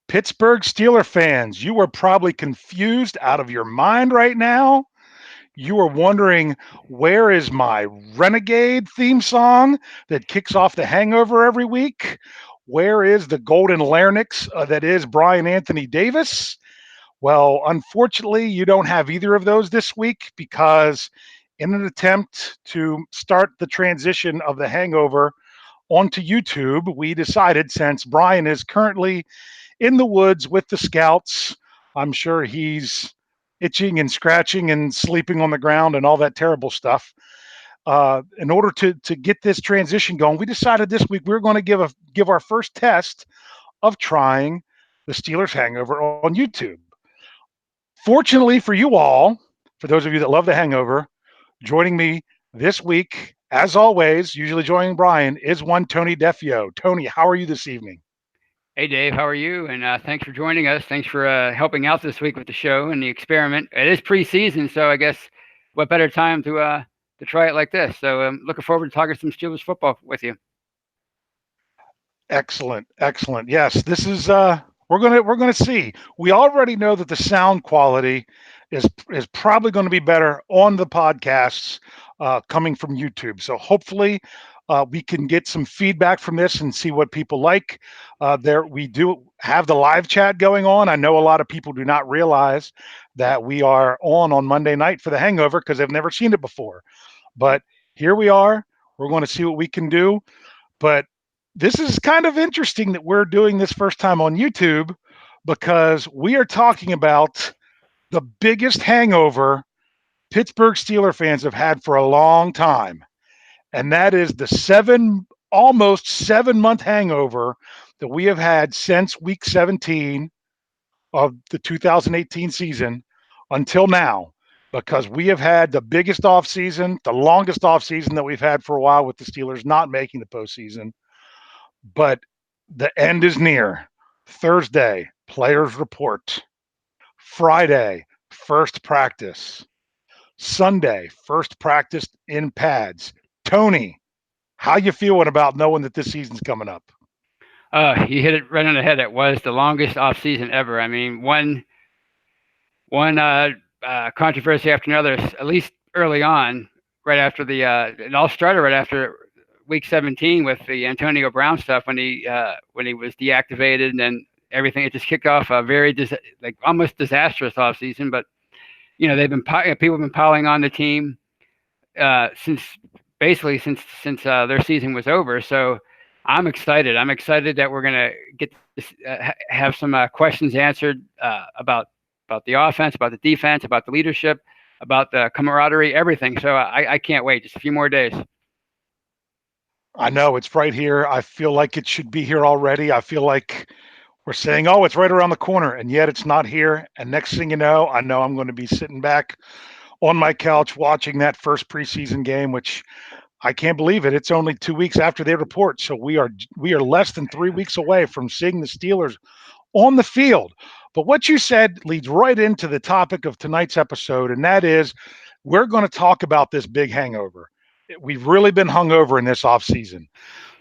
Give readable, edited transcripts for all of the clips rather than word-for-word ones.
Pittsburgh Steelers fans, you are probably confused out of your mind right now. You are wondering, where is my Renegade theme song that kicks off the Hangover every week? Where is the golden larynx that is Brian Anthony Davis? Well, unfortunately, you don't have either of those this week because, in an attempt to start the transition of the Hangover onto YouTube, we decided, since Brian is currently in the woods with the scouts, I'm sure he's itching and scratching and sleeping on the ground and all that terrible stuff. In order to get this transition going, we decided this week we are going to give our first test of trying the Steelers Hangover on YouTube. Fortunately for you all, for those of you that love the Hangover, joining me this week, as always, usually joining Brian, is one Tony Defio. Tony, how are you this evening? Hey, Dave, how are you? And thanks for joining us. Thanks for helping out this week with the show and the experiment. It is preseason, so I guess what better time to try it like this? So I'm looking forward to talking some Steelers football with you. Excellent, excellent. Yes, this is we're gonna see. We already know that the sound quality is probably going to be better on the podcasts coming from YouTube. So hopefully we can get some feedback from this and see what people like. There we do have the live chat going on. I know a lot of people do not realize that we are on Monday night for the Hangover because they've never seen it before. But here we are. We're going to see what we can do. But this is kind of interesting that we're doing this first time on YouTube because we are talking about the biggest hangover Pittsburgh Steelers fans have had for a long time. And that is the almost 7 month hangover that we have had since week 17 of the 2018 season until now, because we have had the biggest offseason, the longest offseason that we've had for a while with the Steelers not making the postseason. But the end is near. Thursday, players report. Friday, first practice. Sunday, first practice in pads. Tony, how you feeling about knowing that this season's coming up? You hit it right on the head. It was the longest off season ever. I mean, one controversy after another, at least early on, right after it all started right after week 17 with the Antonio Brown stuff when he was deactivated, and then everything. It just kicked off a very almost disastrous offseason. But they've been people have been piling on the team since their season was over. So I'm excited. I'm excited that we're gonna get this, have some questions answered about the offense, about the defense, about the leadership, about the camaraderie, everything. So I can't wait. Just a few more days. I know it's right here. I feel like it should be here already. I feel like we're saying, oh, it's right around the corner, and yet it's not here. And next thing you know I'm going to be sitting back on my couch watching that first preseason game, which I can't believe it. It's only 2 weeks after they report. So we are less than 3 weeks away from seeing the Steelers on the field. But what you said leads right into the topic of tonight's episode, and that is we're going to talk about this big hangover. We've really been hungover in this offseason.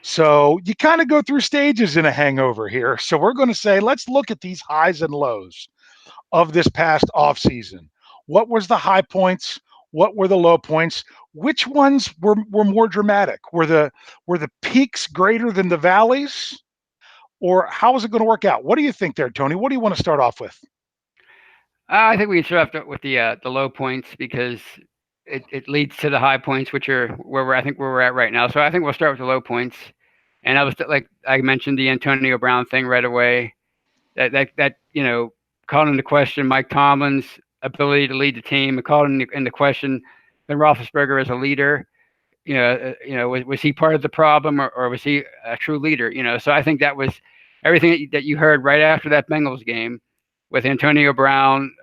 So you kind of go through stages in a hangover here. So we're going to say, let's look at these highs and lows of this past offseason. What was the high points? What were the low points? Which ones were more dramatic? Were the peaks greater than the valleys? Or how is it going to work out? What do you think there, Tony? What do you want to start off with? I think we can start off with the low points because it leads to the high points, which are where we're at right now. So I think we'll start with the low points. And I was like I mentioned the Antonio Brown thing right away. That called into question Mike Tomlin's ability to lead the team. It called into question Ben Roethlisberger as a leader. Was he part of the problem, or was he a true leader? So I think that was everything that you heard right after that Bengals game with Antonio Brown,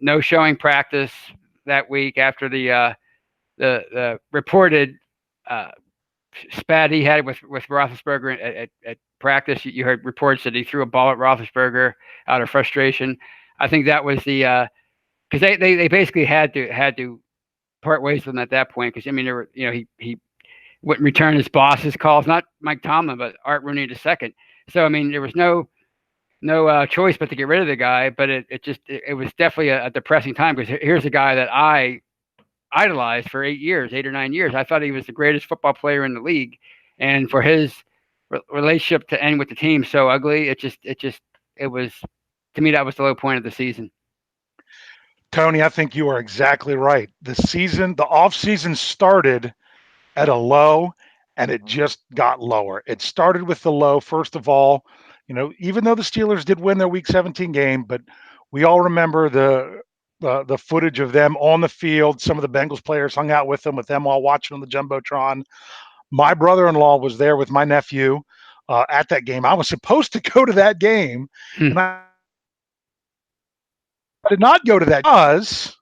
no showing practice that week after the reported spat he had with Roethlisberger at practice. You heard reports that he threw a ball at Roethlisberger out of frustration. I think that was because they basically had to part ways with him at that point, because I mean he wouldn't return his boss's calls, not Mike Tomlin, but Art Rooney II. So I mean there was no choice but to get rid of the guy. But it was definitely a depressing time because here's a guy that I idolized for 8 years, 8 or 9 years. I thought he was the greatest football player in the league, and for his relationship to end with the team so ugly, it was, to me, that was the low point of the season. Tony, I think you are exactly right. The off season started at a low and it just got lower. It started with the low, first of all, even though the Steelers did win their week 17 game, but we all remember the footage of them on the field. Some of the Bengals players hung out with them all watching on the Jumbotron. My brother-in-law was there with my nephew at that game. I was supposed to go to that game, and I did not go to that because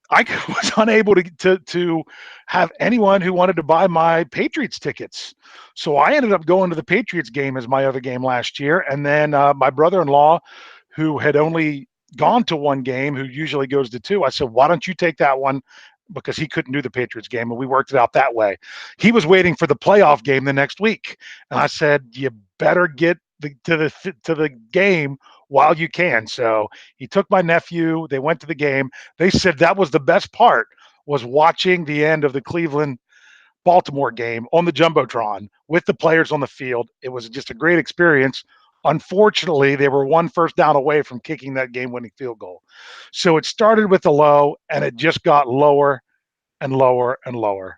I was unable to have anyone who wanted to buy my Patriots tickets. So I ended up going to the Patriots game as my other game last year. And then my brother-in-law, who had only gone to one game, who usually goes to two, I said, why don't you take that one? Because he couldn't do the Patriots game, and we worked it out that way. He was waiting for the playoff game the next week. And I said, you better get to the game while you can. So he took my nephew. They went to the game. They said that was the best part, was watching the end of the Cleveland Baltimore game on the Jumbotron with the players on the field. It was just a great experience. Unfortunately, they were one first down away from kicking that game-winning field goal. So it started with the low, and it just got lower and lower and lower.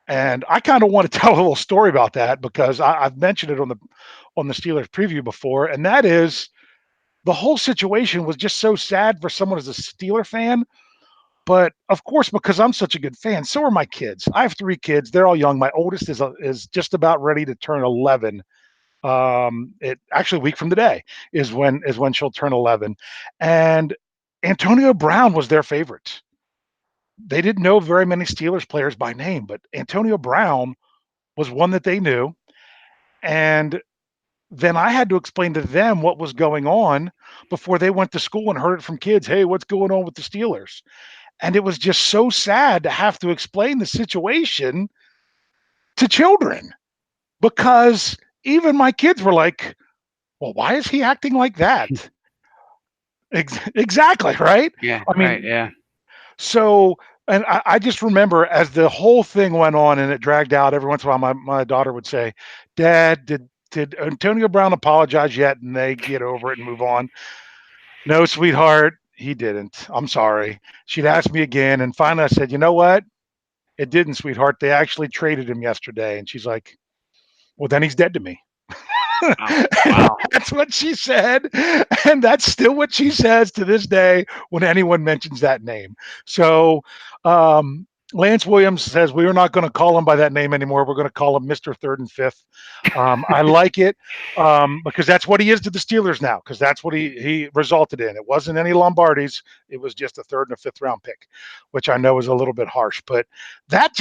And I kind of want to tell a little story about that because I've mentioned it on the Steelers preview before, and that is the whole situation was just so sad for someone as a Steeler fan. But of course, because I'm such a good fan, so are my kids. I have 3 kids. They're all young. My oldest is just about ready to turn 11. It actually a week from today is when she'll turn 11. And Antonio Brown was their favorite. They didn't know very many Steelers players by name, but Antonio Brown was one that they knew. And then I had to explain to them what was going on before they went to school and heard it from kids. Hey, what's going on with the Steelers? And it was just so sad to have to explain the situation to children because even my kids were like, well, why is he acting like that? Exactly, right? Yeah, I right. mean, Yeah. so, and I just remember as the whole thing went on and it dragged out, every once in a while, my daughter would say, Dad, did Antonio Brown apologize yet? And they get over it and move on. No, sweetheart, he didn't. I'm sorry. She'd ask me again. And finally I said, you know what? It didn't, sweetheart. They actually traded him yesterday. And she's like, well, then he's dead to me. Wow. Wow. That's what she said. And that's still what she says to this day when anyone mentions that name. So, Lance Williams says we are not going to call him by that name anymore. We're going to call him Mr. Third and Fifth. I like it because that's what he is to the Steelers now, because that's what he resulted in. It wasn't any Lombardis. It was just a third and a fifth round pick, which I know is a little bit harsh. But that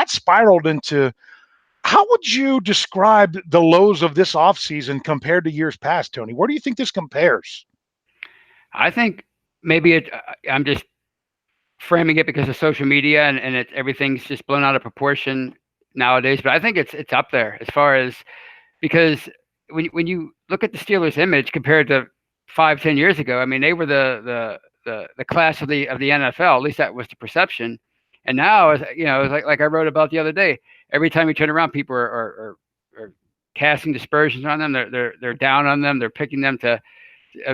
spiraled into, how would you describe the lows of this offseason compared to years past, Tony? Where do you think this compares? I think maybe I'm just framing it because of social media and everything's just blown out of proportion nowadays. But I think it's up there as far as, because when you look at the Steelers' image compared to 5-10 years ago, I mean, they were the class of the NFL. At least that was the perception. And now, it's like I wrote about the other day. Every time you turn around, people are casting dispersions on them. They're down on them. They're picking them to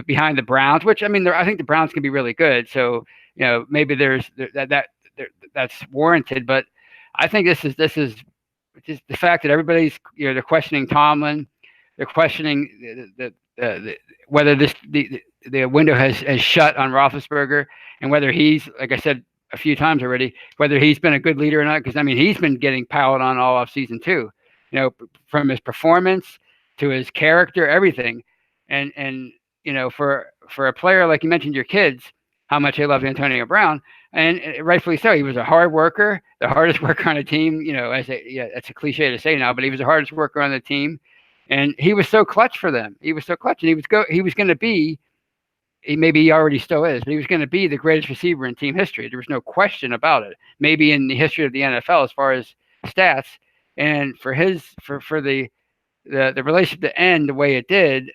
behind the Browns, which, I mean, I think the Browns can be really good. So maybe that's warranted. But I think this is just the fact that everybody's they're questioning Tomlin. They're questioning whether the window has shut on Roethlisberger, and whether he's, like I said a few times already, whether he's been a good leader or not. Because I mean, he's been getting piled on all off season too. From his performance to his character, everything, and for a player like you mentioned, your kids, how much they love Antonio Brown, and rightfully so. He was a hard worker, the hardest worker on the team. That's a cliche to say now, but he was the hardest worker on the team, and he was so clutch for them. He was so clutch, and he was going to be. Maybe he already still is, but he was going to be the greatest receiver in team history. There was no question about it. Maybe in the history of the NFL as far as stats, and for the relationship to end the way it did,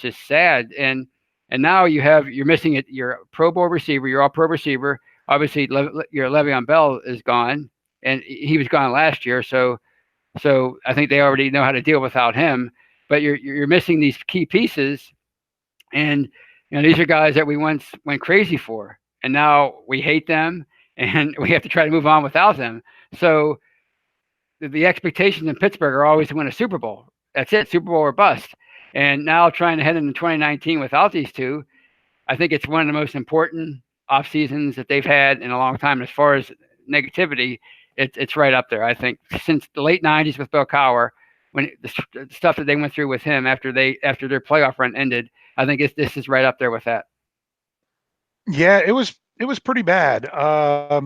just sad. And now you're missing it. You're a Pro Bowl receiver. You're all Pro receiver. Obviously, your Le'Veon Bell is gone, and he was gone last year. So I think they already know how to deal without him. But you're missing these key pieces, and these are guys that we once went crazy for, and now we hate them, and we have to try to move on without them. So the expectations in Pittsburgh are always to win a Super Bowl. That's it, Super Bowl or bust. And now trying to head into 2019 without these two, I think it's one of the most important off seasons that they've had in a long time. As far as negativity, it's right up there. I think since the late '90s with Bill Cowher, when the stuff that they went through with him after their playoff run ended, I think this is right up there with that. Yeah, it was pretty bad. I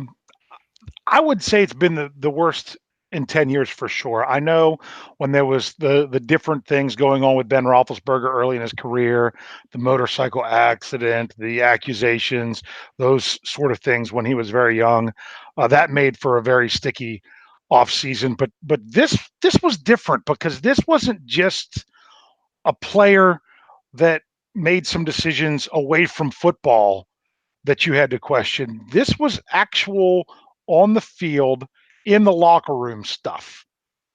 would say it's been the worst in 10 years for sure. I know when there was the different things going on with Ben Roethlisberger early in his career, the motorcycle accident, the accusations, those sort of things when he was very young, that made for a very sticky off season. But this was different because this wasn't just a player that made some decisions away from football that you had to question. This was actual on the field, in the locker room stuff.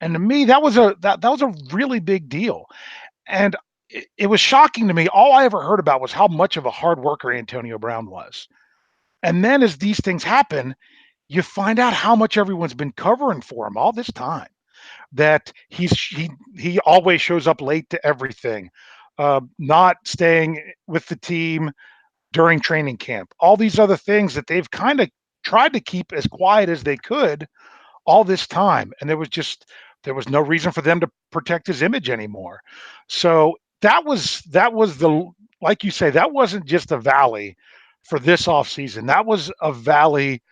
And to me, that was a really big deal. And it was shocking to me. All I ever heard about was how much of a hard worker Antonio Brown was. And then as these things happen, you find out how much everyone's been covering for him all this time. That he always shows up late to everything, not staying with the team during training camp, all these other things that they've kind of tried to keep as quiet as they could all this time. And there was no reason for them to protect his image anymore. So that was the, like you say, that wasn't just a valley for this offseason. That was a valley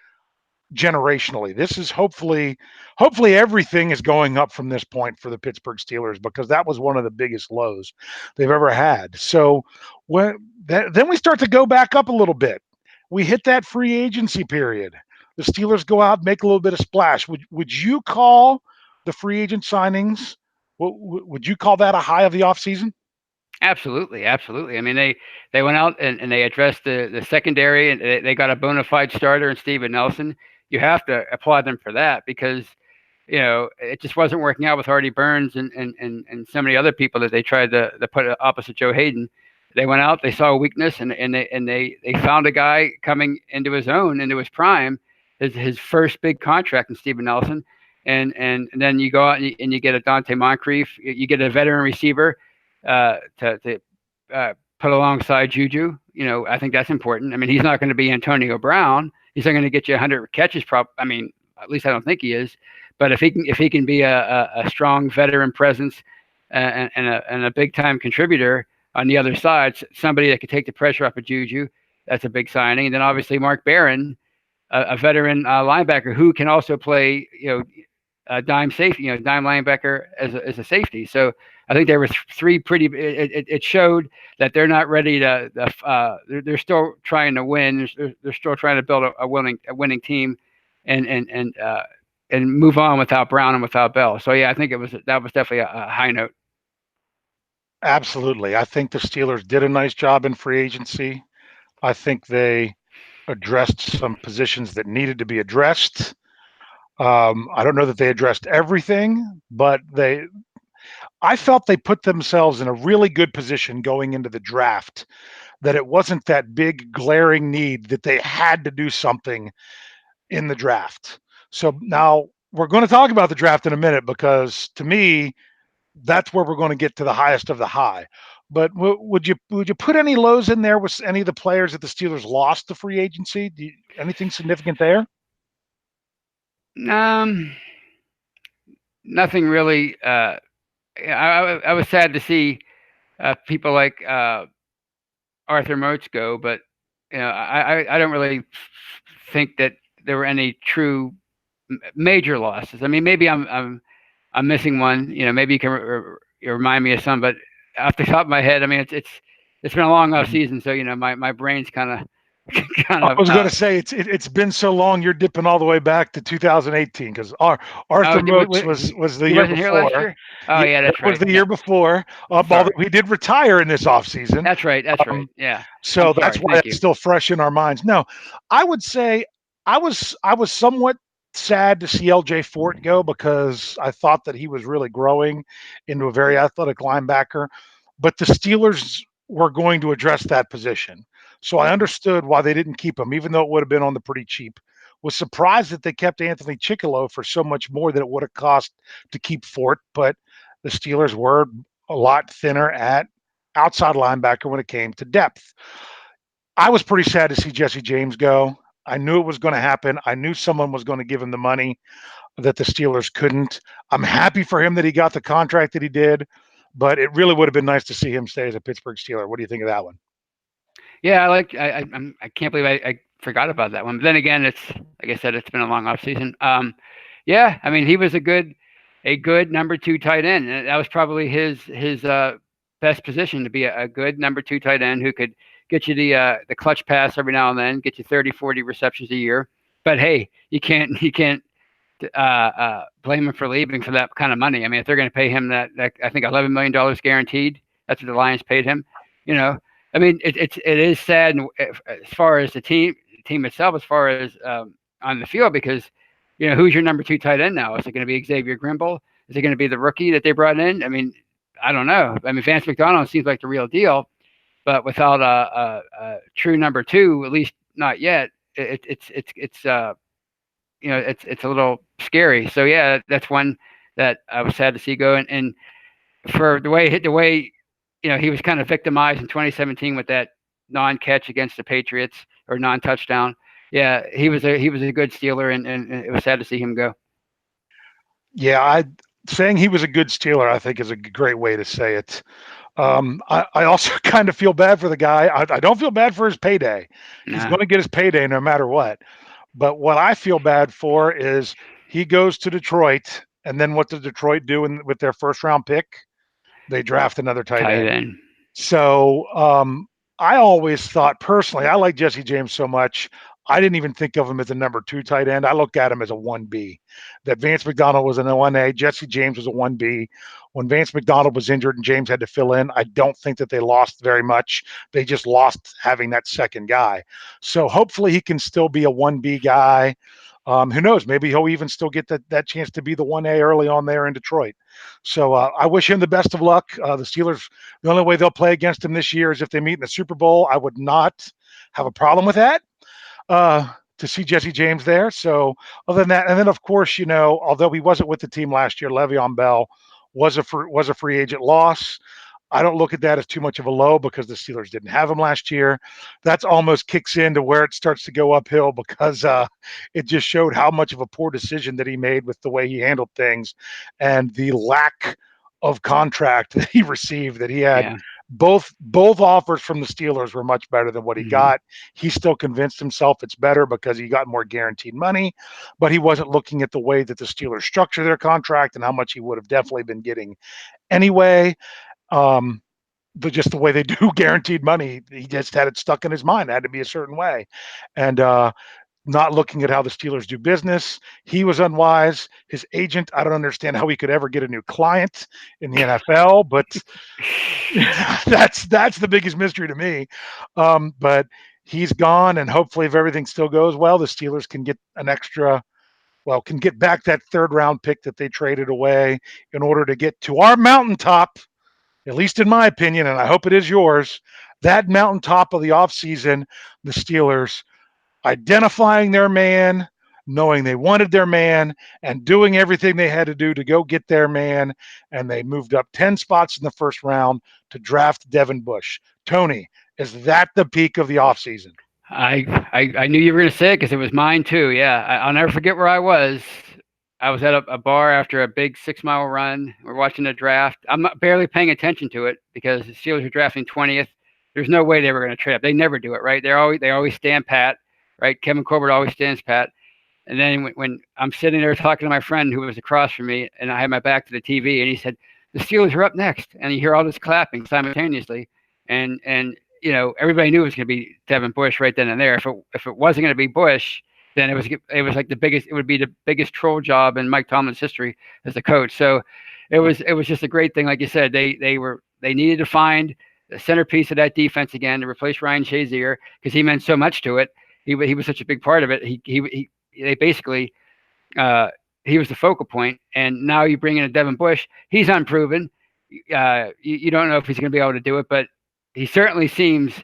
generationally. This is hopefully everything is going up from this point for the Pittsburgh Steelers, because that was one of the biggest lows they've ever had. So then we start to go back up a little bit. We hit that free agency period. The Steelers go out, make a little bit of splash. Would you call the free agent signings? Would you call that a high of the offseason? Absolutely, absolutely. I mean, they went out and they addressed the secondary, and they got a bona fide starter in Steven Nelson. You have to applaud them for that, because it just wasn't working out with Hardy Burns and so many other people that they tried to put opposite Joe Hayden. They went out, they saw a weakness, and they found a guy coming into his own, into his prime, his first big contract in Steven Nelson. And then you go out and you get a Dante Moncrief, you get a veteran receiver to put alongside Juju. I think that's important. I mean, he's not going to be Antonio Brown. He's not going to get you 100 catches. I mean, at least I don't think he is. But if he can be a strong veteran presence and a big time contributor on the other side, somebody that could take the pressure off of Juju, that's a big signing. And then obviously Mark Barron, a veteran linebacker who can also play, dime safety, dime linebacker as a safety. So I think there were three pretty. It showed that they're not ready to. They're still trying to win. They're still trying to build a winning team, and move on without Brown and without Bell. So yeah, I think that was definitely a high note. Absolutely. I think the Steelers did a nice job in free agency. I think they addressed some positions that needed to be addressed. I don't know that they addressed everything, but I felt they put themselves in a really good position going into the draft, that it wasn't that big glaring need that they had to do something in the draft. So now we're going to talk about the draft in a minute, because to me, that's where we're going to get to the highest of the high. But would you put any lows in there with any of the players that the Steelers lost to free agency? Anything significant there? Um, Nothing really. I was sad to see people like Arthur Moats go, but I don't really think that there were any true major losses. I mean, maybe I'm missing one. Maybe you can remind me of some, but off the top of my head, I mean, it's been a long off season, so my brain's kind of kind I of. was going to say it's been so long. You're dipping all the way back to 2018 because Arthur Moats was the He year wasn't here last before. year. Oh Yeah, yeah, that that's was right. the Yeah, year before. Although sorry. he did retire in this offseason. That's right. That's right. Um, Yeah. I'm so that's sorry. why Thank it's you. still fresh in our minds. No, I would say I was somewhat sad to see LJ Fort go because I thought that he was really growing into a very athletic linebacker, but the Steelers were going to address that position. So I understood why they didn't keep him, even though it would have been on the pretty cheap. Was surprised that they kept Anthony Chickillo for so much more than it would have cost to keep Fort, but the Steelers were a lot thinner at outside linebacker when it came to depth. I was pretty sad to see Jesse James go. I knew it was going to happen. I knew someone was going to give him the money that the Steelers couldn't. I'm happy for him that he got the contract that he did, but it really would have been nice to see him stay as a Pittsburgh Steeler. What do you think of that one? Yeah, I can't believe I forgot about that one. But then again, it's like I said, it's been a long off season. Yeah, I mean, he was a good number two tight end, and that was probably his best position to be a good number two tight end who could get you the clutch pass every now and then, get you 30, 40 receptions a year. But hey, you can't blame him for leaving for that kind of money. I mean, if they're going to pay him that I think $11 million guaranteed, that's what the Lions paid him. You know, I mean, it is sad as far as the team itself, as far as on the field, because who's your number two tight end now? Is it going to be Xavier Grimble? Is it going to be the rookie that they brought in? I mean, I don't know. I mean, Vance McDonald seems like the real deal, but without a true number two, at least not yet, it's a little scary. So yeah, that's one that I was sad to see go. And for the way he was kind of victimized in 2017 with that non-catch against the Patriots or non-touchdown. Yeah, he was a good Steeler, and it was sad to see him go. Yeah, saying he was a good Steeler, I think, is a great way to say it. I also kind of feel bad for the guy. I don't feel bad for his payday. He's Nah, going to get his payday no matter what. But what I feel bad for is he goes to Detroit, and then what does Detroit do with their first round pick? They draft another tight tight end. end. So I always thought personally, I like Jesse James so much. I didn't even think of him as a number two tight end. I look at him as a 1B. That Vance McDonald was an 1A, Jesse James was a 1B. When Vance McDonald was injured and James had to fill in, I don't think that they lost very much. They just lost having that second guy. So hopefully he can still be a 1B guy. Who knows? Maybe he'll even still get that chance to be the 1A early on there in Detroit. So I wish him the best of luck. The Steelers, the only way they'll play against him this year is if they meet in the Super Bowl. I would not have a problem with that to see Jesse James there. So other than that, and then of course, although he wasn't with the team last year, Le'Veon Bell was a free agent loss. I don't look at that as too much of a low because the Steelers didn't have him last year. That's almost kicks into where it starts to go uphill because it just showed how much of a poor decision that he made with the way he handled things and the lack of contract that he received. That he had Yeah. both offers from the Steelers were much better than what he Hmm. got. He still convinced himself it's better because he got more guaranteed money, but he wasn't looking at the way that the Steelers structure their contract and how much he would have definitely been getting anyway. Um, just the way they do guaranteed money, he just had it stuck in his mind. It had to be a certain way, and not looking at how the Steelers do business. He was unwise. His agent, I don't understand how he could ever get a new client in the NFL, but that's the biggest mystery to me. But he's gone, and hopefully, if everything still goes well, the Steelers can get can get back that third round pick that they traded away in order to get to our mountaintop, at least in my opinion, and I hope it is yours, that mountaintop of the offseason, the Steelers identifying their man, knowing they wanted their man, and doing everything they had to do to go get their man. And they moved up 10 spots in the first round to draft Devin Bush. Tony, is that the peak of the offseason? I knew you were going to say it because it was mine too. Yeah, I'll never forget where I was. I was at a bar after a big 6 mile run. We're watching the draft. I'm not barely paying attention to it because the Steelers are drafting 20th. There's no way they were going to trade up. They never do it, right? They always stand pat, right? Kevin Colbert always stands pat. And then when I'm sitting there talking to my friend who was across from me, and I had my back to the TV, and he said, "The Steelers are up next," and you hear all this clapping simultaneously, and everybody knew it was going to be Devin Bush right then and there. If it wasn't going to be Bush, then it was like the biggest. It would be the biggest troll job in Mike Tomlin's history as a coach. So it was just a great thing. Like you said, they needed to find the centerpiece of that defense again to replace Ryan Shazier because he meant so much to it. He was such a big part of it. They basically he was the focal point, and now you bring in a Devin Bush. He's unproven. You don't know if he's going to be able to do it, but he certainly seems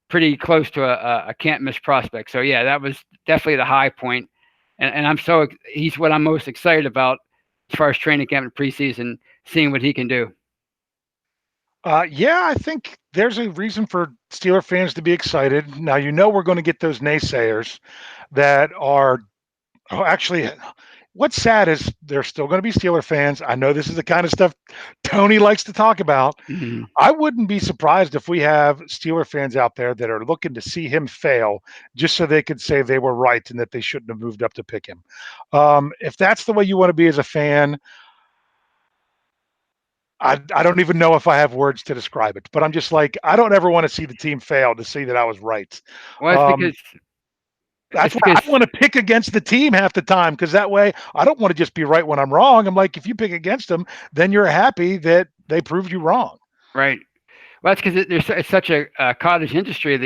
pretty close to a can't miss prospect. So yeah, that was definitely the high point, and he's what I'm most excited about as far as training camp and preseason, seeing what he can do. Yeah, I think there's a reason for Steeler fans to be excited. Now, we're going to get those naysayers that are actually. What's sad is there's still going to be Steeler fans. I know this is the kind of stuff Tony likes to talk about. Mm-hmm. I wouldn't be surprised if we have Steeler fans out there that are looking to see him fail just so they could say they were right and that they shouldn't have moved up to pick him. If that's the way you want to be as a fan, I don't even know if I have words to describe it, but I'm just like, I don't ever want to see the team fail to see that I was right. Well, That's why I want to pick against the team half the time because that way I don't want to just be right when I'm wrong. I'm like, if you pick against them, then you're happy that they proved you wrong. Right. Well, that's because it's such a cottage industry.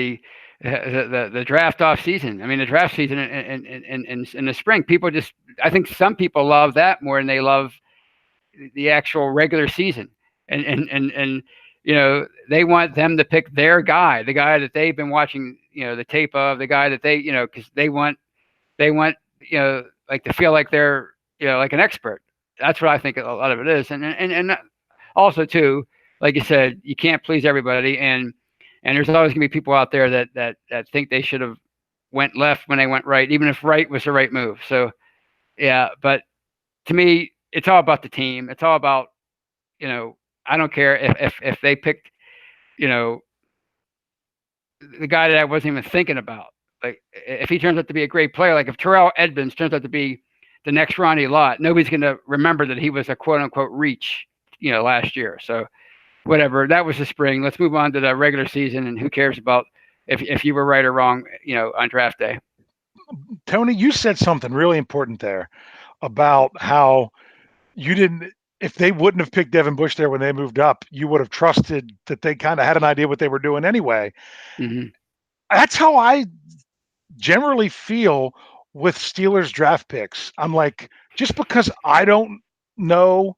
The draft off season. I mean, the draft season in the spring. I think some people love that more than they love the actual regular season. And they want them to pick their guy, the guy that they've been watching, the tape of, the guy that because they want, like to feel like they're, like an expert. That's what I think a lot of it is. And also too, like you said, you can't please everybody. And there's always gonna be people out there that think they should have went left when they went right, even if right was the right move. So yeah, but to me, it's all about the team. It's all about, I don't care if they picked, the guy that I wasn't even thinking about. Like if he turns out to be a great player, like if Terrell Edmonds turns out to be the next Ronnie Lott, nobody's going to remember that he was a quote unquote reach, last year. So whatever, that was the spring. Let's move on to the regular season, and who cares about if you were right or wrong, on draft day. Tony, you said something really important there about how you didn't. If they wouldn't have picked Devin Bush there when they moved up, you would have trusted that they kind of had an idea what they were doing anyway. Mm-hmm. That's how I generally feel with Steelers draft picks. I'm like, just because I don't know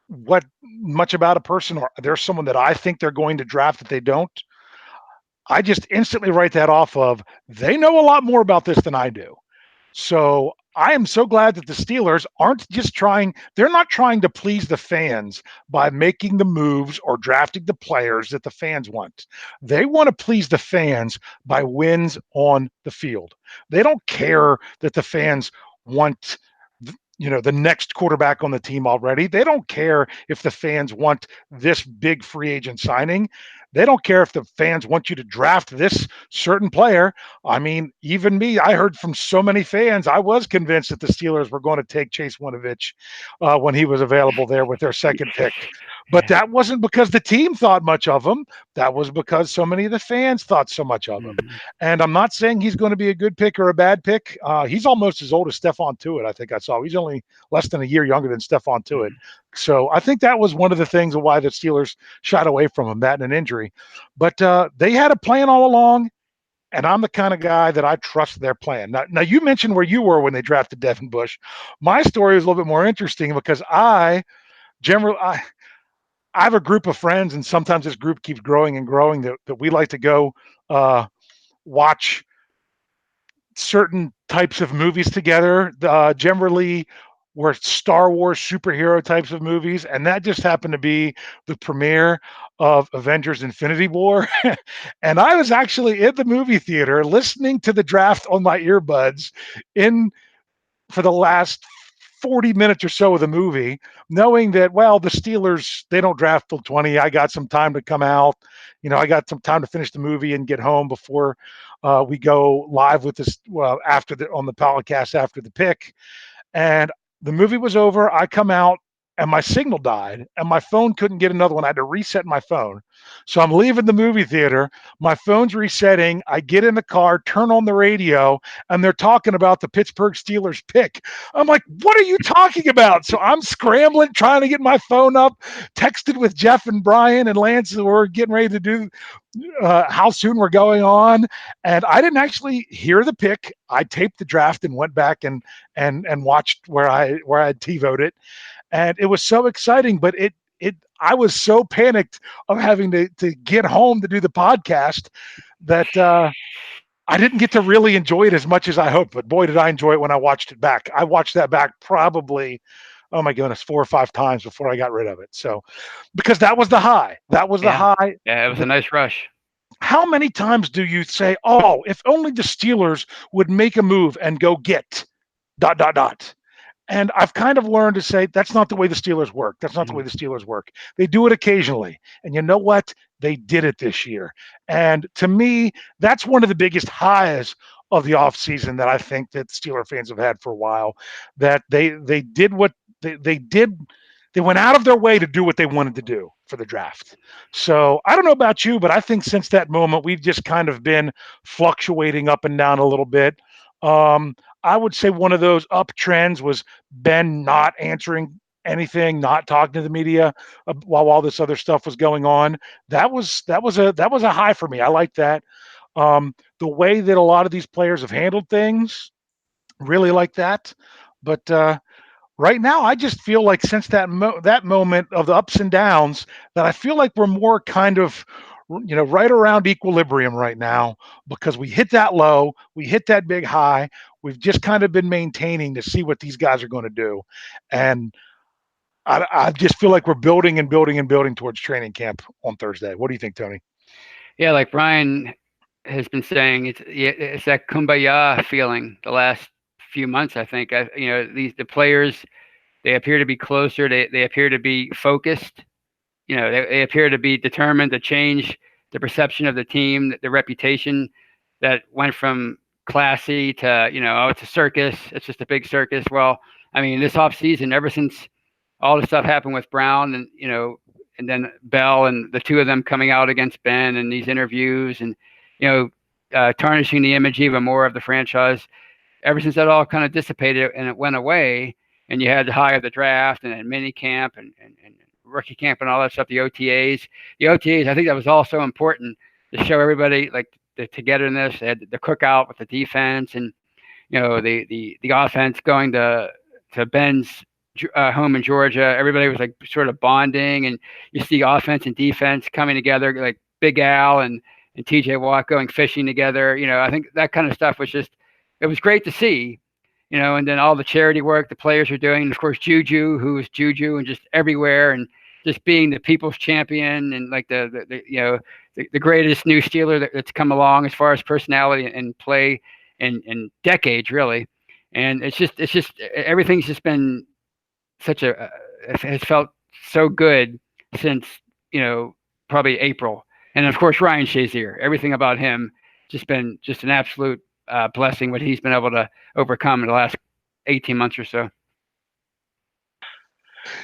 what much about a person or there's someone that I think they're going to draft that they don't, I just instantly write that off of they know a lot more about this than I do. So I am so glad that the Steelers aren't just they're not trying to please the fans by making the moves or drafting the players that the fans want. They want to please the fans by wins on the field. They don't care that the fans want the next quarterback on the team already. They don't care if the fans want this big free agent signing. They don't care if the fans want you to draft this certain player. I mean, even me, I heard from so many fans, I was convinced that the Steelers were going to take Chase Winovich when he was available there with their second pick. But that wasn't because the team thought much of him. That was because so many of the fans thought so much of him. And I'm not saying he's going to be a good pick or a bad pick. He's almost as old as Stephon Tuitt, I think I saw. He's only less than a year younger than Stephon Tuitt. So I think that was one of the things of why the Steelers shied away from him, that and an injury. But they had a plan all along, and I'm the kind of guy that I trust their plan. Now you mentioned where you were when they drafted Devin Bush. My story is a little bit more interesting because I have a group of friends, and sometimes this group keeps growing and growing that we like to go watch certain types of movies together. Generally, were Star Wars superhero types of movies, and that just happened to be the premiere of Avengers Infinity War. And I was actually in the movie theater listening to the draft on my earbuds for the last 40 minutes or so of the movie, knowing that, well, the Steelers, they don't draft till 20. I got some time to come out. I got some time to finish the movie and get home before we go live with this on the podcast after the pick. And the movie was over. I come out. and my signal died and my phone couldn't get another one. I had to reset my phone. So I'm leaving the movie theater. My phone's resetting. I get in the car, turn on the radio, and they're talking about the Pittsburgh Steelers pick. I'm like, what are you talking about? So I'm scrambling, trying to get my phone up, texted with Jeff and Brian and Lance, who were getting ready to do how soon we're going on. And I didn't actually hear the pick. I taped the draft and went back and watched where I had TiVoed it, and it was so exciting. But it I was so panicked of having to get home to do the podcast that I didn't get to really enjoy it as much as I hoped. But boy, did I enjoy it when I watched it back. I watched that back probably, oh my goodness, 4 or 5 times before I got rid of it. So because that was the high. That was the Yeah. high. Yeah, it was a nice rush. How many times do you say, "Oh, if only the Steelers would make a move and go get dot dot dot." And I've kind of learned to say that's not the way the Steelers work. That's not the way Mhm. the Steelers work. They do it occasionally. And you know what? They did it this year. And to me, that's one of the biggest highs of the offseason that I think that Steeler fans have had for a while. That they did what they did. They went out of their way to do what they wanted to do for the draft. So I don't know about you, but I think since that moment, we've just kind of been fluctuating up and down a little bit. I would say one of those uptrends was Ben not answering anything, not talking to the media while all this other stuff was going on. That was a high for me. I like that. The way that a lot of these players have handled things, really like that. But right now, I just feel like since that moment of the ups and downs, that I feel like we're more kind of right around equilibrium right now because we hit that low, we hit that big high. We've just kind of been maintaining to see what these guys are going to do, and I just feel like we're building and building and building towards training camp on Thursday. What do you think, Tony? Yeah, like Brian has been saying, it's that kumbaya feeling the last few months. I think the players, they appear to be closer. They appear to be focused. They appear to be determined to change the perception of the team, the reputation that went from classy to, oh, it's a circus. It's just a big circus. Well, I mean, this off season, ever since all the stuff happened with Brown and, and then Bell and the two of them coming out against Ben and these interviews and, tarnishing the image even more of the franchise. Ever since that all kind of dissipated and it went away, and you had the high of the draft and then mini camp and rookie camp and all that stuff, the OTAs. The OTAs, I think that was also important to show everybody like the togetherness. They had the cookout with the defense and the offense going to Ben's home in Georgia. Everybody was like sort of bonding, and you see offense and defense coming together, like Big Al and TJ Watt going fishing together. I think that kind of stuff was just it was great to see. And then all the charity work the players are doing, and of course Juju, who is Juju and just everywhere, and just being the people's champion and like the greatest new Steeler that's come along as far as personality and play in decades, really. And it's just everything's just been such a it has felt so good since probably April. And of course Ryan Shazier, everything about him just been just an absolute blessing what he's been able to overcome in the last 18 months or so.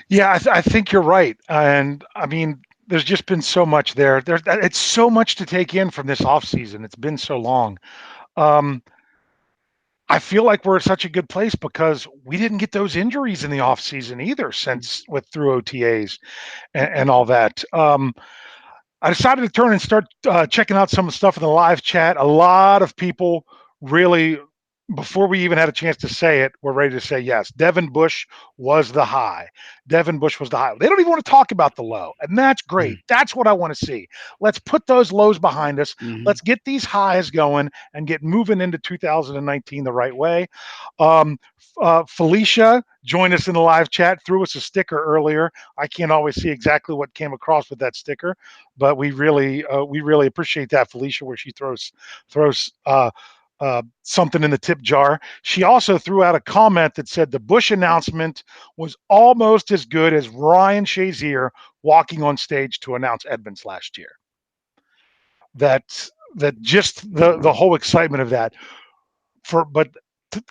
Yeah, I think you're right, and I mean, there's just been so much there. It's so much to take in from this off season. It's been so long. Um, I feel like we're in such a good place because we didn't get those injuries in the off season either, since with through OTAs and all that. I decided to turn and start checking out some of the stuff in the live chat. A lot of people really, before we even had a chance to say it, were ready to say yes. Devin Bush was the high. Devin Bush was the high. They don't even want to talk about the low, and that's great. That's what I want to see. Let's put those lows behind us. Mm-hmm. Let's get these highs going and get moving into 2019 the right way. Um, Felicia joined us in the live chat, threw us a sticker earlier. I can't always see exactly what came across with that sticker, but we really appreciate that, Felicia, where she throws something in the tip jar. She also threw out a comment that said the Bush announcement was almost as good as Ryan Shazier walking on stage to announce Edmonds last year. That just the whole excitement of that. But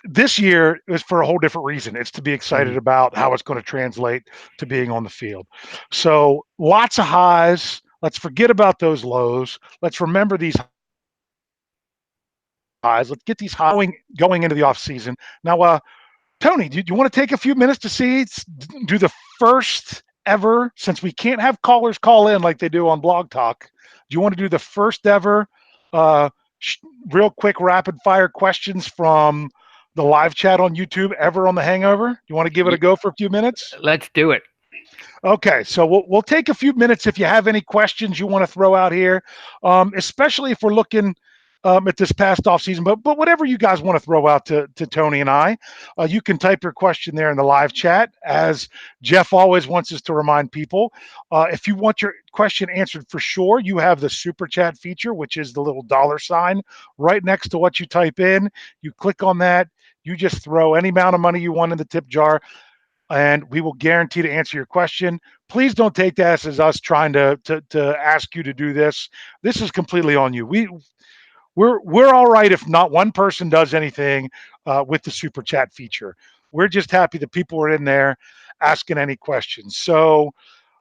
this year is for a whole different reason. It's to be excited Mhm. about how it's going to translate to being on the field. So lots of highs. Let's forget about those lows. Let's remember these highs. Let's get these highs going into the off season. Now, Tony, do you want to take a few minutes to do the first ever, since we can't have callers call in like they do on Blog Talk? Do you want to do the first ever, uh, sh- real quick rapid fire questions from the live chat on YouTube ever on the Hangover? Do you want to give it a Y- go for a few minutes? Let's do it. Okay, so we'll take a few minutes if you have any questions you want to throw out here, especially if we're looking at this past off season. But whatever you guys want to throw out to Tony and I, you can type your question there in the live chat. As Jeff always wants us to remind people, if you want your question answered for sure, you have the super chat feature, which is the little dollar sign right next to what you type in. You click on that. You just throw any amount of money you want in the tip jar, and we will guarantee to answer your question. Please don't take that as us trying to ask you to do this. This is completely on you. We're all right if not one person does anything with the super chat feature. We're just happy that people are in there asking any questions. So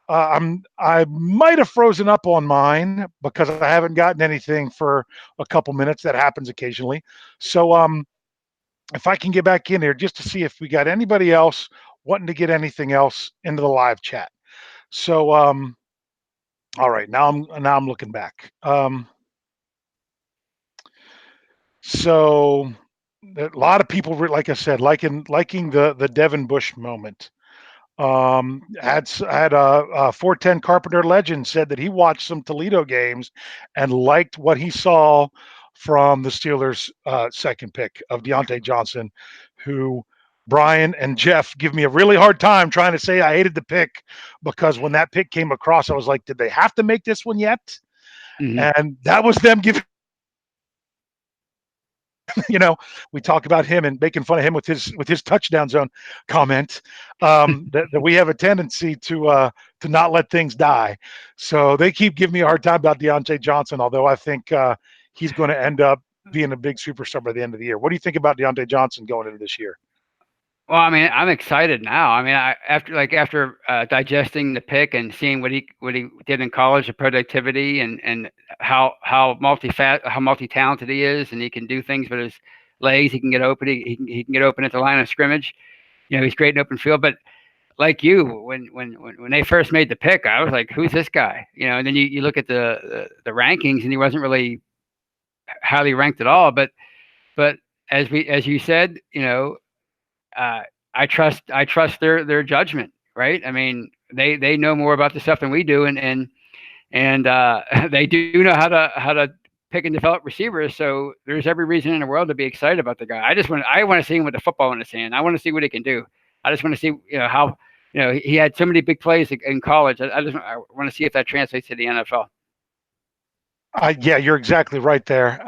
I might have frozen up on mine because I haven't gotten anything for a couple minutes. That happens occasionally. So if I can get back in there just to see if we got anybody else wanting to get anything else into the live chat. So all right, now I'm looking back. So a lot of people, like I said, liking the Devin Bush moment. Had a 410 Carpenter legend said that he watched some Toledo games and liked what he saw from the Steelers' second pick of Deontay Johnson, who Brian and Jeff give me a really hard time trying to say I hated the pick, because when that pick came across, I was like, did they have to make this one yet? Hmm. And that was them giving. You know, we talk about him and making fun of him with his touchdown zone comment. That we have a tendency to not let things die. So they keep giving me a hard time about Deontay Johnson, although I think he's going to end up being a big superstar by the end of the year. What do you think about Deontay Johnson going into this year? Well, I mean, I'm excited now. I mean, after digesting the pick and seeing what he did in college, the productivity and how multi talented he is, and he can do things with his legs. He can get open. He can get open at the line of scrimmage. He's great in open field. But like you, when they first made the pick, I was like, who's this guy? And then you look at the rankings, and he wasn't really highly ranked at all. But as you said, uh, I trust their judgment, right? I mean, they know more about the stuff than we do, and they do know how to pick and develop receivers. So there's every reason in the world to be excited about the guy. I want to see him with the football in his hand. I want to see what he can do. I just want to see how he had so many big plays in college. I want to see if that translates to the NFL. Yeah, you're exactly right there.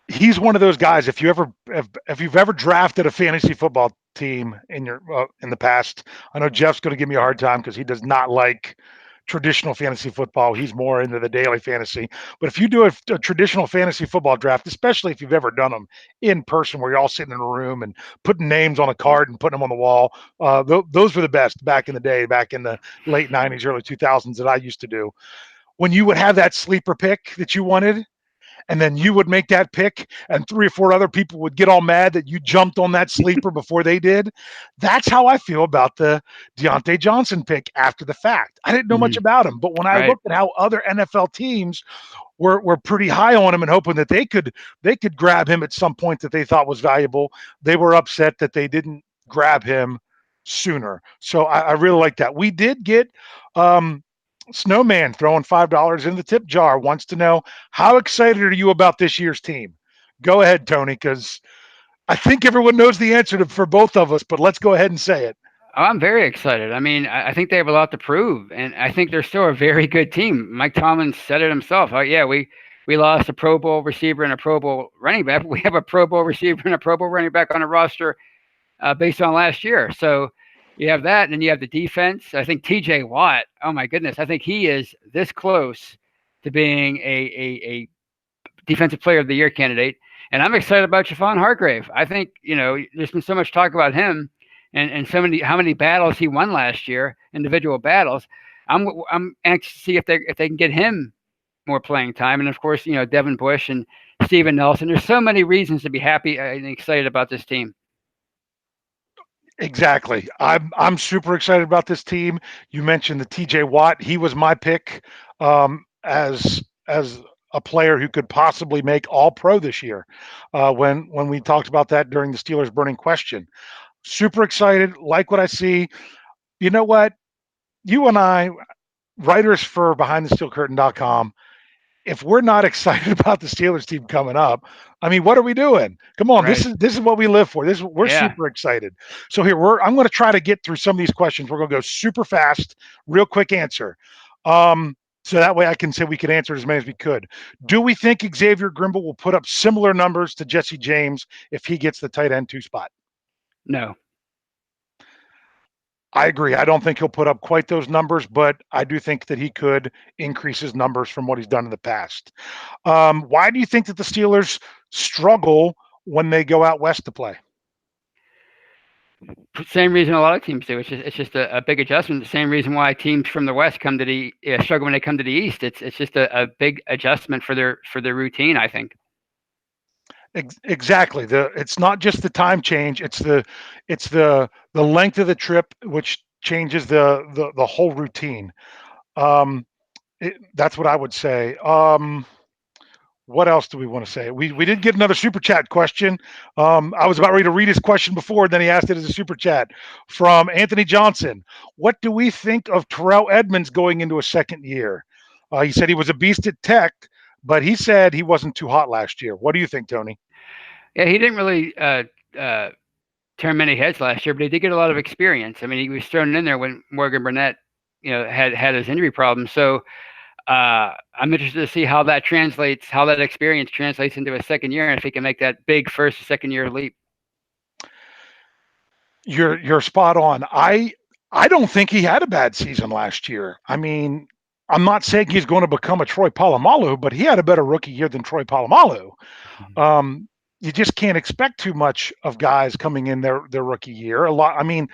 He's one of those guys. If you've ever drafted a fantasy football team in the past, I know Jeff's going to give me a hard time because he does not like traditional fantasy football. He's more into the daily fantasy. But if you do a traditional fantasy football draft, especially if you've ever done them in person, where you're all sitting in a room and putting names on a card and putting them on the wall, those were the best back in the day, back in the late '90s, early 2000s that I used to do. When you would have that sleeper pick that you wanted, and then you would make that pick and three or four other people would get all mad that you jumped on that sleeper before they did. That's how I feel about the Deontay Johnson pick after the fact. I didn't know much Hmm. about him, but when I Right. looked at how other NFL teams were pretty high on him and hoping that they could grab him at some point that they thought was valuable, they were upset that they didn't grab him sooner. So I really like that. We did get um, Snowman throwing $5 in the tip jar, wants to know, how excited are you about this year's team? Go ahead, Tony, because I think everyone knows the answer for both of us, but let's go ahead and say it. Oh, I'm very excited. I mean, I think they have a lot to prove, and I think they're still a very good team. Mike Tomlin said it himself. Oh, yeah, we lost a Pro Bowl receiver and a Pro Bowl running back. But we have a Pro Bowl receiver and a Pro Bowl running back on a roster based on last year. So you have that, and then you have the defense. I think T.J. Watt. Oh my goodness, I think he is this close to being a Defensive Player of the Year candidate. And I'm excited about Javon Hargrave. I think, there's been so much talk about him and so many how many battles he won last year, individual battles. I'm anxious to see if they can get him more playing time. And of course, Devin Bush and Steven Nelson. There's so many reasons to be happy and excited about this team. Exactly. I'm super excited about this team. You mentioned the TJ Watt. He was my pick as a player who could possibly make All Pro this year. When we talked about that during the Steelers burning question, super excited. Like what I see. You know what? You and I, writers for BehindTheSteelCurtain.com, if we're not excited about the Steelers team coming up, I mean, what are we doing? Come on, Right. this is what we live for. We're Yeah. super excited. So here I'm going to try to get through some of these questions. We're going to go super fast, real quick answer. So that way I can say we could answer as many as we could. Do we think Xavier Grimble will put up similar numbers to Jesse James if he gets the tight end 2 spot? No. I agree. I don't think he'll put up quite those numbers, but I do think that he could increase his numbers from what he's done in the past. Why do you think that the Steelers struggle when they go out west to play? Same reason a lot of teams do. It's just a big adjustment. The same reason why teams from the West come to the struggle when they come to the East. It's just a big adjustment for their routine. I think. Exactly. It's not just the time change. It's the length of the trip, which changes the whole routine. That's what I would say. What else do we want to say? We did get another super chat question. I was about ready to read his question before, then he asked it as a super chat from Anthony Johnson. What do we think of Terrell Edmonds going into a second year? He said he was a beast at Tech, but he said he wasn't too hot last year. What do you think, Tony? Yeah, he didn't really turn many heads last year, but he did get a lot of experience. I mean, he was thrown in there when Morgan Burnett, had his injury problems. So I'm interested to see how that experience translates into a second year, and if he can make that big first or second year leap. You're spot on. I don't think he had a bad season last year. I mean, I'm not saying he's going to become a Troy Polamalu, but he had a better rookie year than Troy Polamalu. Um, you just can't expect too much of guys coming in their rookie year. A lot. I mean,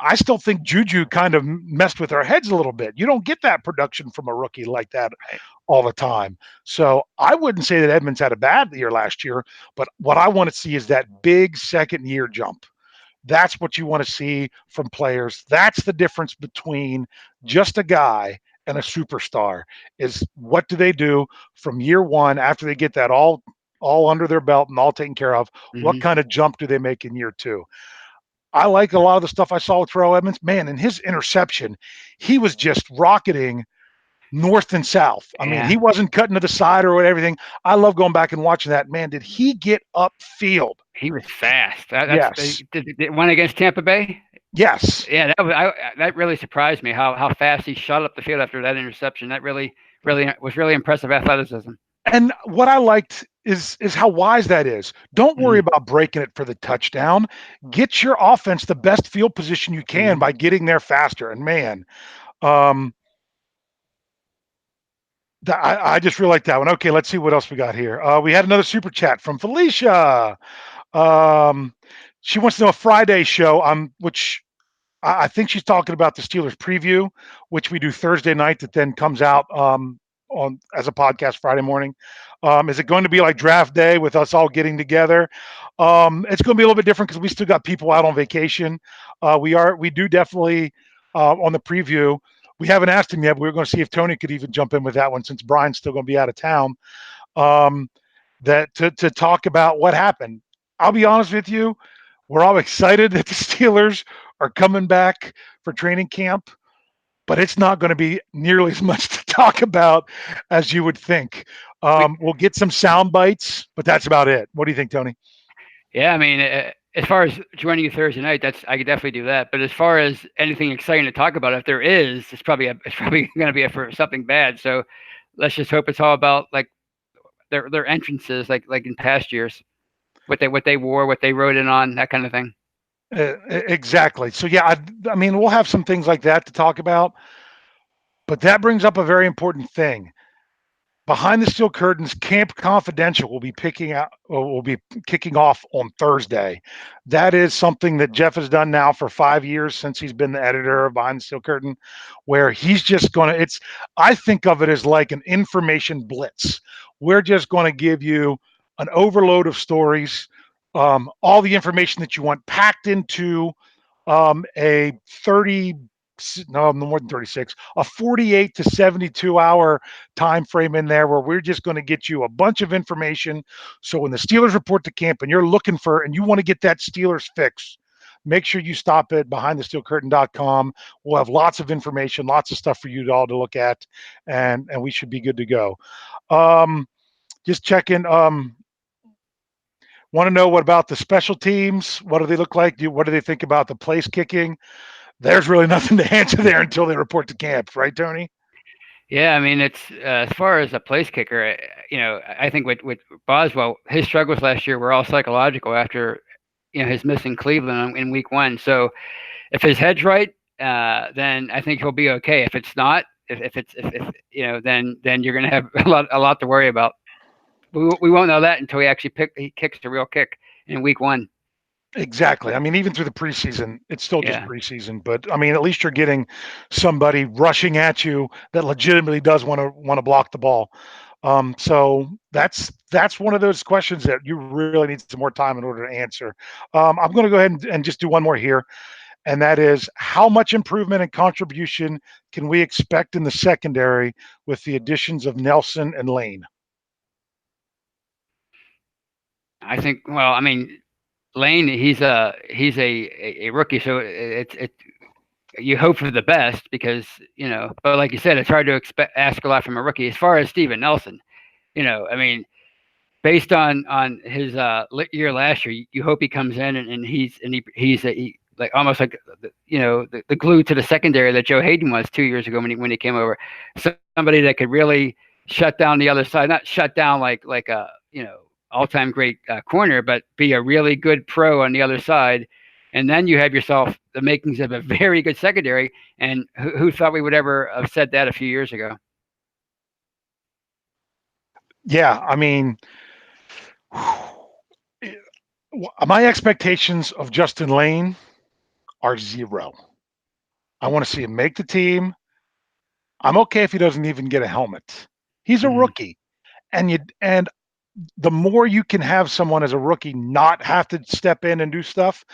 I still think Juju kind of messed with our heads a little bit. You don't get that production from a rookie like that Right. all the time. So I wouldn't say that Edmonds had a bad year last year, but what I want to see is that big second year jump. That's what you want to see from players. That's the difference between just a guy and a superstar is what do they do from year one after they get that all under their belt and all taken care of? What Hmm. kind of jump do they make in year two? I like a lot of the stuff I saw with Terrell Edmonds. Man, in his interception, he was just rocketing north and south. I mean, Yeah, he wasn't cutting to the side or everything. I love going back and watching that. Man, did he get upfield? he was fast. That's Yes. the one against Tampa Bay. Yes. Yeah, that really surprised me how fast he shot up the field after that interception. That really was really impressive athleticism. And what I liked is how wise that is. Don't worry Hmm. about breaking it for the touchdown. Get your offense the best field position you can Hmm. by getting there faster. And man, um, I just really like that one. Okay, let's see what else we got here. We had another super chat from Felicia. Um, she wants to know a Friday show, which I think she's talking about the Steelers preview, which we do Thursday night that then comes out on as a podcast Friday morning. Is it going to be like draft day with us all getting together? It's going to be a little bit different because we still got people out on vacation. We do definitely on the preview. We haven't asked him yet, but we're going to see if Tony could even jump in with that one since Brian's still going to be out of town. Um, that to talk about what happened. I'll be honest with you, we're all excited that the Steelers are coming back for training camp, but it's not going to be nearly as much to talk about as you would think. We, We'll get some sound bites, but that's about it. What do you think, Tony? yeah, I mean, as far as joining you Thursday night, I could definitely do that. But as far as anything exciting to talk about, if there is, it's probably going to be for something bad. So let's just hope it's all about like their entrances, like in past years, what they wore, what they rode in on, that kind of thing. Exactly. So yeah, I mean, we'll have some things like that to talk about, but that brings up a very important thing. Behind the steel curtains, Camp Confidential will be picking out will be kicking off on Thursday. That is something that Jeff has done now for 5 years since he's been the editor of Behind the Steel Curtain, where he's just going to. It's I think of it as like an information blitz. We're just going to give you an overload of stories, all the information that you want packed into a 30 no more than 36 a 48 to 72 hour time frame in there where we're just going to get you a bunch of information so when the Steelers report to camp and you're looking for and you want to get that Steelers fix, make sure you stop at behindthesteelcurtain.com. We'll have lots of information, lots of stuff for you all to look at, and we should be good to go. Just checking. Want to know what about the special teams? What do they look like? What do they think about the place kicking? There's really nothing to answer there until they report to camp, right, Tony? Yeah, I mean, it's as far as a place kicker, I think with Boswell, his struggles last year were all psychological after his missing Cleveland in week 1. So if his head's right, then I think he'll be okay. If it's not, if then you're going to have a lot to worry about. We won't know that until he kicks the real kick in week 1. Exactly. I mean, even through the preseason, it's still just Yeah. preseason. But I mean, at least you're getting somebody rushing at you that legitimately does want to block the ball. So that's one of those questions that you really need some more time in order to answer. I'm going to go ahead and just do one more here, and that is how much improvement and contribution can we expect in the secondary with the additions of Nelson and Lane? I think. Well, I mean, Lane, he's a rookie, so you hope for the best because but like you said, it's hard to ask a lot from a rookie. As far as Steven Nelson, I mean, based on his year last year, you hope he comes in and he's like almost like the glue to the secondary that Joe Hayden was 2 years ago when he came over. Somebody that could really shut down the other side, not shut down like a all-time great corner, but be a really good pro on the other side. And then you have yourself the makings of a very good secondary. And who thought we would ever have said that a few years ago? Yeah, I mean, my expectations of Justin Lane are zero. I want to see him make the team. I'm okay if he doesn't even get a helmet. He's a Mm-hmm. rookie, and the more you can have someone as a rookie not have to step in and do stuff,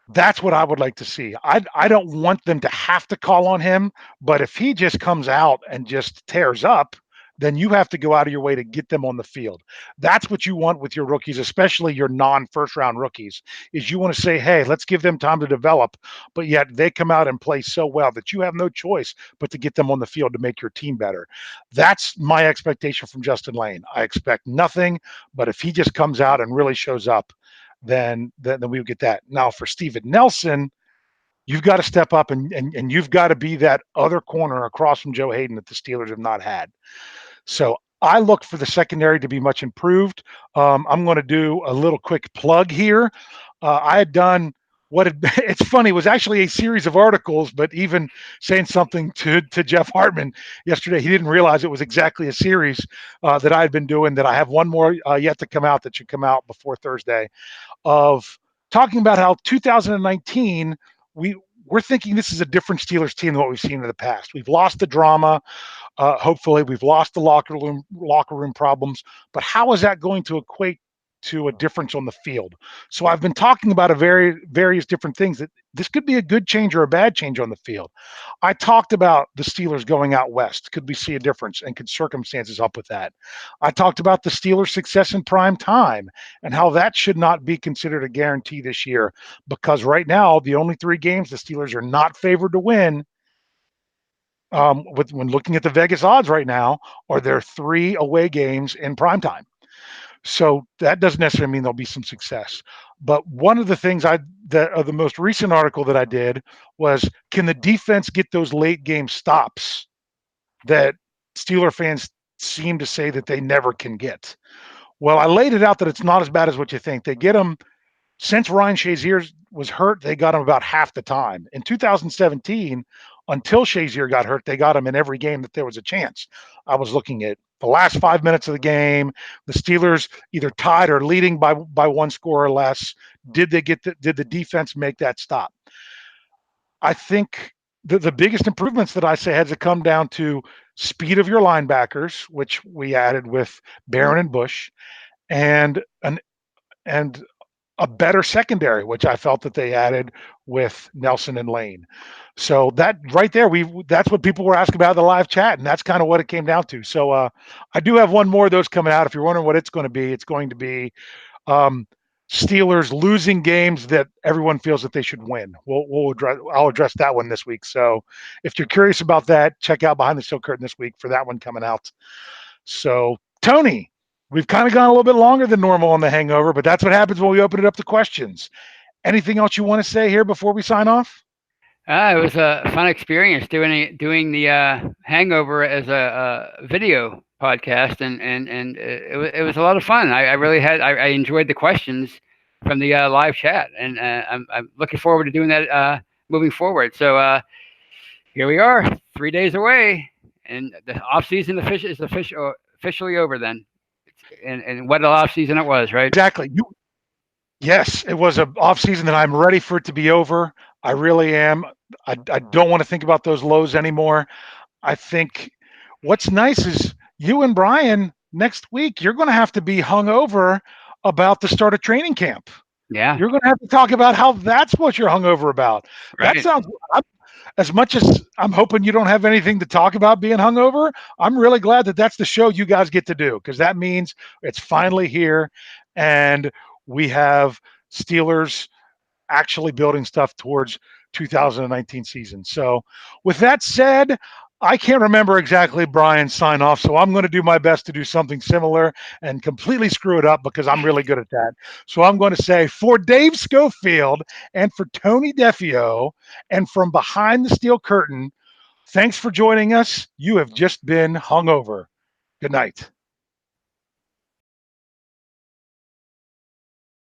that's what I would like to see. I don't want them to have to call on him, but if he just comes out and just tears up, then you have to go out of your way to get them on the field. That's what you want with your rookies, especially your non-first round rookies, is you want to say, "Hey, let's give them time to develop," but yet they come out and play so well that you have no choice but to get them on the field to make your team better. That's my expectation from Justin Lane. I expect nothing, but if he just comes out and really shows up, then we would get that. Now for Steven Nelson, you've got to step up and you've got to be that other corner across from Joe Hayden that the Steelers have not had. So I look for the secondary to be much improved. I'm going to do a little quick plug here. I had done it's funny, it was actually a series of articles, but even saying something to Jeff Hartman yesterday, he didn't realize it was exactly a series that I had been doing, that I have one more yet to come out that should come out before Thursday, of talking about how 2019 we're thinking this is a different Steelers team than what we've seen in the past. We've lost the drama. Hopefully, we've lost the locker room problems. But how is that going to equate to a difference on the field? So I've been talking about various different things that this could be a good change or a bad change on the field. I talked about the Steelers going out west. Could we see a difference, and could circumstances help with that? I talked about the Steelers' success in prime time and how that should not be considered a guarantee this year, because right now the only 3 games the Steelers are not favored to win, when looking at the Vegas odds right now, are there 3 away games in prime time. So that doesn't necessarily mean there'll be some success. But one of the things the most recent article that I did was, can the defense get those late game stops that Steeler fans seem to say that they never can get? Well, I laid it out that it's not as bad as what you think. They get them since Ryan Shazier was hurt. They got him about half the time. In 2017, until Shazier got hurt, they got him in every game that there was a chance. I was looking at the last 5 minutes of the game. The Steelers either tied or leading by one score or less. Did the defense make that stop? I think the biggest improvements that I say had to come down to speed of your linebackers, which we added with Barron and Bush, and an and a better secondary, which I felt that they added with Nelson and Lane. So that right there, that's what people were asking about in the live chat, and that's kind of what it came down to. So I do have one more of those coming out. If you're wondering what it's going to be um, Steelers losing games that everyone feels that they should win. I'll address that one this week. So if you're curious about that, check out Behind the Steel Curtain this week for that one coming out. So Tony, we've kind of gone a little bit longer than normal on the Hangover, but that's what happens when we open it up to questions. Anything else you want to say here before we sign off? It was a fun experience doing the Hangover as a video podcast, and it was a lot of fun. I really I enjoyed the questions from the live chat, and I'm looking forward to doing that moving forward. So here we are, 3 days away, and the off season is officially over. Then, and what an off season it was, right? Exactly. Yes, it was an off season that I'm ready for it to be over. I really am. I don't want to think about those lows anymore. I think what's nice is you and Brian next week, you're going to have to be hungover about the start of training camp. Yeah. You're going to have to talk about how that's what you're hungover about. Right. That sounds, as much as I'm hoping you don't have anything to talk about being hungover, I'm really glad that that's the show you guys get to do, because that means it's finally here and we have Steelers actually building stuff towards 2019 season. So with that said, I can't remember exactly Brian's sign off, so I'm going to do my best to do something similar and completely screw it up because I'm really good at that. So I'm going to say, for Dave Schofield and for Tony Defio and from Behind the Steel Curtain, thanks for joining us. You have just been hungover. Good night.